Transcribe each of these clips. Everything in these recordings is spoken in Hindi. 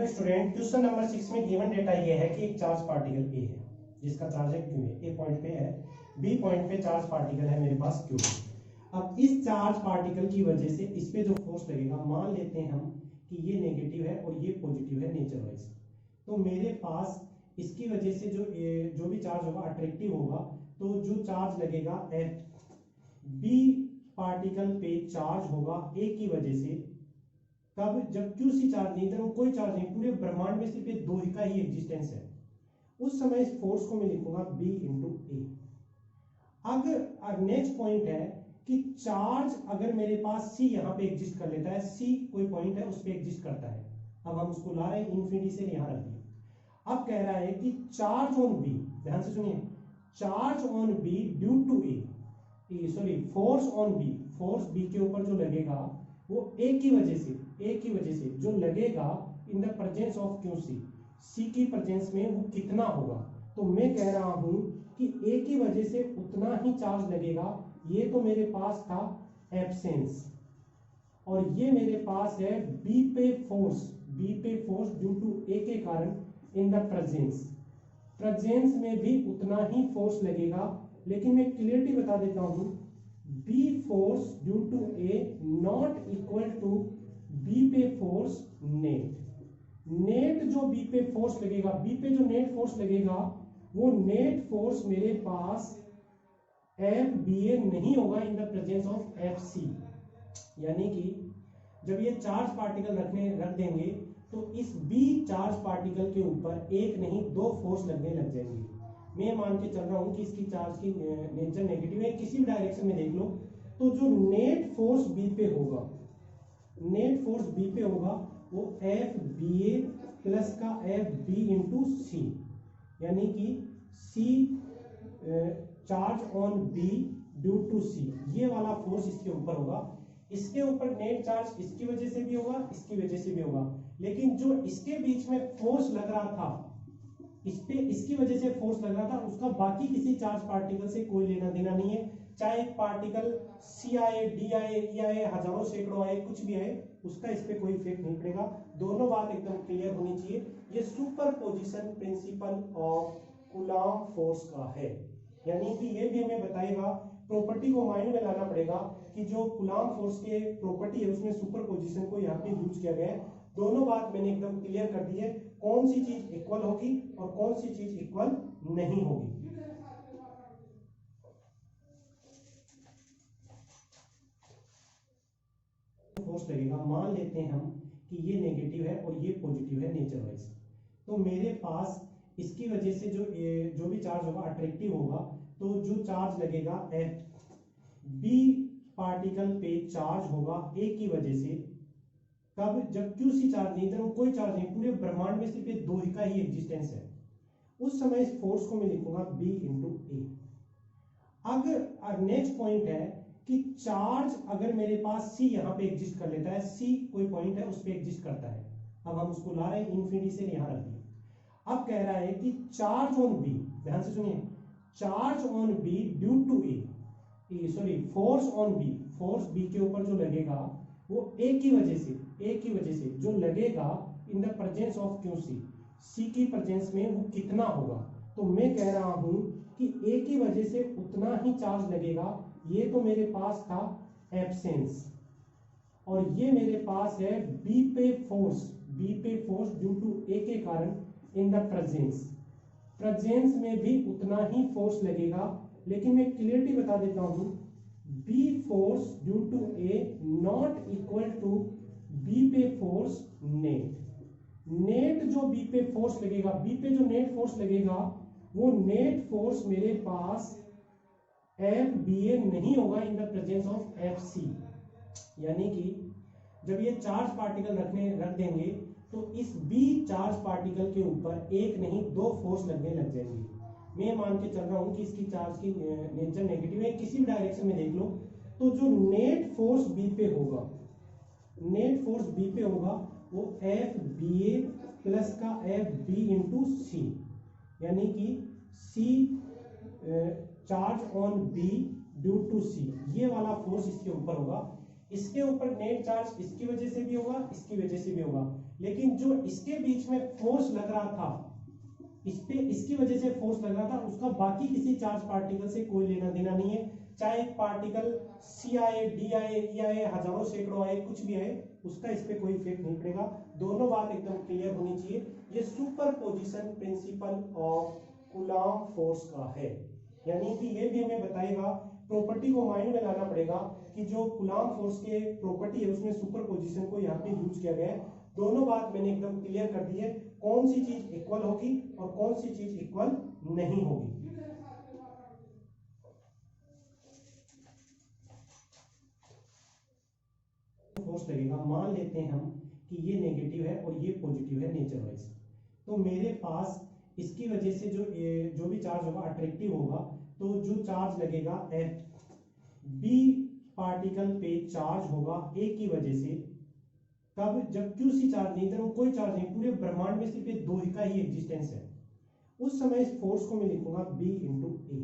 हेलो स्टूडेंट, क्वेश्चन नंबर 6 में गिवन डेटा ये है कि एक चार्ज पार्टिकल ए है जिसका चार्ज है क्यू है। ए पॉइंट पे है, बी पॉइंट पे चार्ज पार्टिकल है मेरे पास क्यू है। अब इस चार्ज पार्टिकल की वजह से इस पे जो फोर्स लगेगा, मान लेते हैं हम कि ये नेगेटिव है और ये पॉजिटिव है नेचर वाइज। तो मेरे पास इसकी वजह से जो भी चार्ज होगा अट्रैक्टिव होगा, तो जो चार्ज लगेगा एफ बी पार्टिकल पे चार्ज होगा ए की वजह से। कब? जब क्यू सी चार्ज नहीं, इधर कोई चार्ज नहीं, पूरे ब्रह्मांड में सिर्फ ये दो ही का ही एग्जिस्टेंस है। उस समय इस फोर्स को मैं लिखूंगा बी इंटू ए। अगर नेक्स्ट पॉइंट है कि चार्ज अगर मेरे पास सी यहां पे एग्जिस्ट कर लेता है, सी कोई पॉइंट है उस पे एग्जिस्ट करता है। अब हम उसको ला रहे हैं इन्फिनिटी से यहां रख दिया। अब कह रहा है कि चार्ज ऑन बी, ध्यान से सुनिए, charge on B due to A, force on B, force B के ऊपर जो लगेगा वो ए की वजह से जो लगेगा in the presence of Q C, C की प्रेजेंस में वो कितना होगा। तो मैं कह रहा हूं कि ए की वजह से उतना ही चार्ज लगेगा। ये तो मेरे पास था एब्सेंस, और ये मेरे पास है बी पे फोर्स ड्यू टू ए के कारण इन द प्रेजेंस में भी उतना ही फोर्स लगेगा। लेकिन मैं क्लियरली बता देता हूं, B force due to A not equal to B पे फोर्स नेट जो बी पे फोर्स लगेगा, बी पे जो नेट फोर्स लगेगा वो नेट फोर्स मेरे पास एफ बी ए नहीं होगा in the presence of F C. यानी कि जब ये चार्ज पार्टिकल रख देंगे तो इस बी चार्ज पार्टिकल के ऊपर एक नहीं दो फोर्स लगने लग जाएंगे। मैं मान के चल रहा हूं कि इसकी चार्ज की नेचर नेगेटिव है, किसी भी डायरेक्शन में देख लो, तो जो नेट फोर्स बी पे होगा वो एफ बी ए प्लस का एफ बी इंटू सी, यानी कि C charge on B due to C, ये वाला फोर्स इसके ऊपर होगा। इसके ऊपर नेट चार्ज इसकी वजह से भी होगा, इसकी वजह से भी होगा, लेकिन जो इसके बीच में फोर्स लग रहा था, इसकी वजह से फोर्स लग रहा था, उसका बाकी किसी चार्ज पार्टिकल से कोई लेना देना नहीं है। चाहे एक पार्टिकल सी आए, डी आए, ई आए, हजारों सैकड़ों आए, कुछ भी आए, उसका इस पे कोई इफेक्ट नहीं पड़ेगा। दोनों बात एकदम क्लियर होनी चाहिए। ये superposition principle of Coulomb force का है, यानी कि ये भी हमें बताएगा, प्रॉपर्टी को माइंड में लाना पड़ेगा कि जो कूलॉम फोर्स के प्रॉपर्टी है उसमें सुपरपोजिशन को यहाँ पे यूज किया गया है। दोनों बात मैंने एकदम क्लियर कर दी है, कौन सी चीज इक्वल होगी और कौन सी चीज इक्वल नहीं होगी। फोर्स लगेगा, मान लेते हैं हम कि ये नेगेटिव है और ये पॉजिटिव है नेचर वाइज। तो मेरे पास इसकी वजह से जो भी चार्ज होगा अट्रैक्टिव होगा, तो जो चार्ज लगेगा एफ बी पार्टिकल पे चार्ज होगा ए की वजह से। कब? जब क्यू सी चार्ज नहीं, इधर कोई चार्ज नहीं, पूरे ब्रह्मांड में सिर्फ ये दो ही का ही एग्जिस्टेंस है। उस समय इस फोर्स को मैं लिखूंगा बी इंटू ए। अगर नेक्स्ट पॉइंट है कि चार्ज अगर मेरे पास सी यहां पे एग्जिस्ट कर लेता है, सी कोई पॉइंट है उस पे एग्जिस्ट करता है। अब हम उसको ला रहे हैं इन्फिनिटी से यहां रख दिया। अब कह रहा है कि चार्ज ऑन बी, ध्यान से सुनिए, charge on B due to force on B, force B के ऊपर जो लगेगा वो ए की वजह से जो लगेगा in the presence of Q C, C की प्रेजेंस में वो कितना होगा। तो मैं कह रहा हूं कि ए की वजह से उतना ही चार्ज लगेगा। ये तो मेरे पास था एब्सेंस, और ये मेरे पास है बी पे फोर्स ड्यू टू ए के कारण इन द प्रेजेंस में भी उतना ही फोर्स लगेगा। लेकिन मैं क्लियरली बता देता हूं, B force due to A not equal to B पे फोर्स नेट जो बी पे फोर्स लगेगा, बी पे जो नेट फोर्स लगेगा वो नेट फोर्स मेरे पास एफ बी ए नहीं होगा in the presence of F C. यानी कि जब ये चार्ज पार्टिकल रख देंगे तो इस बी चार्ज पार्टिकल के ऊपर एक नहीं दो फोर्स लगने लग जाएंगे। मैं मान के चल रहा हूं कि इसकी चार्ज की नेचर नेगेटिव है, किसी भी डायरेक्शन में देख लो, तो जो नेट फोर्स बी पे होगा वो एफ बी ए प्लस का एफ बी इंटू सी, यानी कि C charge on B due to C, ये वाला फोर्स इसके ऊपर होगा। इसके ऊपर नेट चार्ज इसकी वजह से भी होगा, इसकी वजह से भी होगा, लेकिन जो इसके बीच में फोर्स लग रहा था, इसकी वजह से फोर्स लग रहा था, उसका बाकी किसी चार्ज पार्टिकल से कोई लेना देना नहीं है। चाहे पार्टिकल सी आए, डी आए, ई आए, हजारों सैकड़ों आए, कुछ भी आए, उसका इस पे कोई इफेक्ट नहीं पड़ेगा। दोनों बात एकदम क्लियर होनी चाहिए। ये superposition principle of Coulomb force का है, यानी कि ये भी हमें बताएगा, प्रॉपर्टी को माइंड में लाना पड़ेगा कि जो कूलॉम फोर्स के प्रॉपर्टी है उसमें सुपरपोजिशन को यहाँ पे यूज किया गया है। दोनों बात मैंने एकदम क्लियर कर दी है, कौन सी चीज इक्वल होगी और कौन सी चीज इक्वल नहीं होगी। फोर्स लगेगा, मान लेते हैं हम कि ये नेगेटिव है और ये पॉजिटिव है नेचर वाइज, तो मेरे पास इसकी वजह से जो भी चार्ज होगा अट्रैक्टिव होगा, तो जो चार्ज लगेगा एफ बी पार्टिकल पे चार्ज होगा ए की वजह से। कब? जब क्यू सी चार्ज नहीं, इधर कोई चार्ज नहीं, पूरे ब्रह्मांड में सिर्फ ये दो ही का ही एग्जिस्टेंस है, उस समय इस फोर्स को मैं लिखूंगा बी इंटू ए।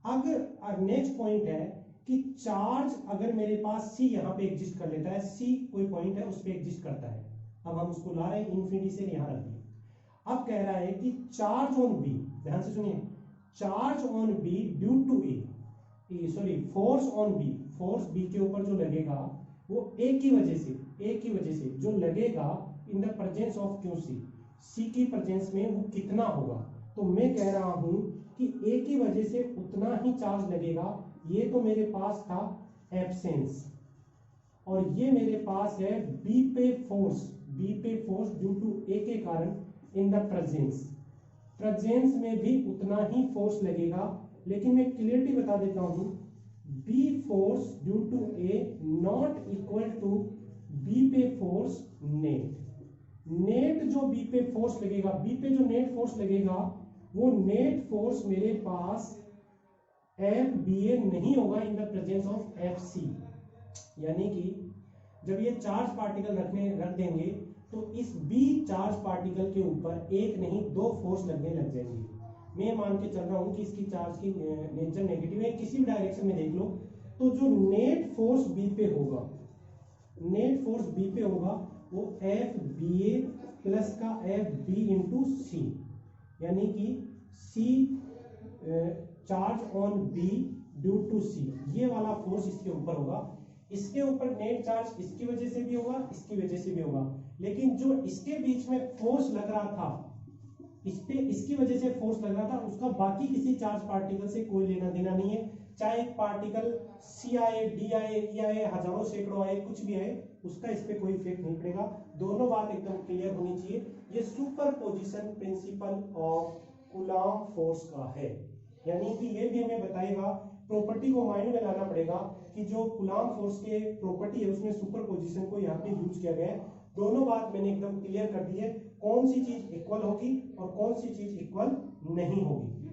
अगर नेक्स्ट पॉइंट है कि चार्ज अगर मेरे पास सी यहाँ पे एग्जिस्ट कर लेता है, सी कोई पॉइंट है उस पे एग्जिस्ट करता है, अब हम उसको ला रहे हैं इन्फिनिटी से यहाँ रख दिए। अब कह रहा है कि चार्ज ऑन बी, ध्यान से सुनिए, charge on B due to force on B, force B के ऊपर जो लगेगा वो ए की वजह से जो लगेगा in the presence of Q C, C की प्रेजेंस में वो कितना होगा। तो मैं कह रहा हूं कि ए की वजह से उतना ही चार्ज लगेगा। ये तो मेरे पास था एब्सेंस, और ये मेरे पास है बी पे फोर्स ड्यू टू ए के कारण इन द प्रेजेंस में भी उतना ही फोर्स लगेगा। लेकिन मैं क्लियरली बता देता हूं, B force due to A not equal to B पे फोर्स नेट जो बी पे फोर्स लगेगा, बी पे जो नेट फोर्स लगेगा वो नेट फोर्स मेरे पास एफ बी ए नहीं होगा in the presence of F C. यानी कि जब ये चार्ज पार्टिकल रख देंगे तो इस बी चार्ज पार्टिकल के ऊपर एक नहीं दो फोर्स लगने लग जाएंगे। मैं मान के चल रहा हूं कि इसकी चार्ज की नेचर नेगेटिव है, किसी भी डायरेक्शन में देख लो, तो जो नेट फोर्स बी पे होगा वो एफ बी ए प्लस का एफ बी इंटू सी, यानी कि C charge on B due to C, ये वाला फोर्स इसके ऊपर होगा। इसके ऊपर नेट चार्ज इसकी वजह से भी होगा, इसकी वजह से भी होगा, लेकिन जो इसके बीच में फोर्स लग रहा था, इसकी वजह से फोर्स लग रहा था, उसका बाकी किसी चार्ज पार्टिकल से कोई लेना देना नहीं है। चाहे पार्टिकल सी आए, डी आए, ई आए, हजारों सैकड़ों आए, कुछ भी आए, उसका इस पे कोई इफेक्ट नहीं पड़ेगा। दोनों बात एकदम क्लियर होनी चाहिए। ये superposition principle of Coulomb force का है, यानी कि ये भी हमें बताएगा, प्रॉपर्टी को माइंड में लाना पड़ेगा कि जो कूलॉम फोर्स के प्रॉपर्टी है उसमें सुपरपोजिशन को यहाँ पे यूज किया गया है। दोनों बात मैंने एकदम क्लियर कर दी है, कौन सी चीज इक्वल होगी और कौन सी चीज इक्वल नहीं होगी।